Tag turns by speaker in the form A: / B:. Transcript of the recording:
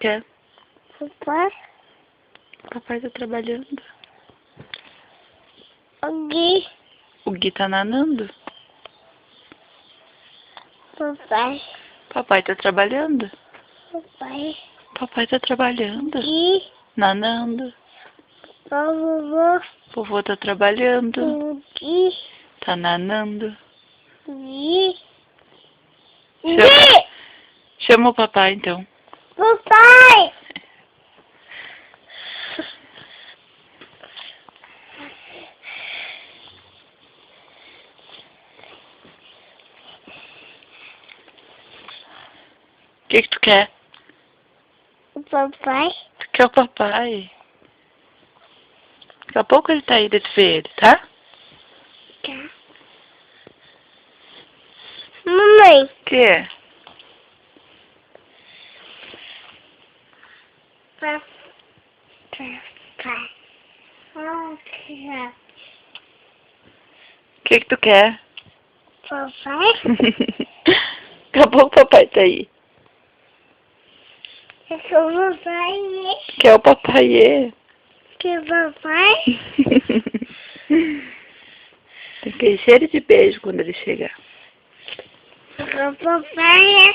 A: quer?
B: Papai.
A: Papai tá trabalhando.
B: O Gui.
A: O Gui tá nanando.
B: Papai.
A: Papai tá trabalhando.
B: Papai.
A: Papai tá trabalhando.
B: Gui.
A: Nanando.
B: Vovô.
A: Vovô tá trabalhando.
B: O Gui.
A: Tá nanando.
B: Gui.
A: Chama,
B: Gui.
A: chama o papai então.
B: Papai.
A: O que tu quer?
B: O papai.
A: Tu quer o papai? Daqui a pouco ele tá aí, deixa eu ver ele, tá?
B: Tá. Mamãe.
A: O que?
B: Papai.
A: O que tu quer?
B: Papai.
A: Daqui a pouco o papai tá aí.
B: Eu sou o papai, né?
A: Quer o papai, é?
B: Que papai?
A: Tem que encher ele de beijo quando ele chegar.
B: O papai é...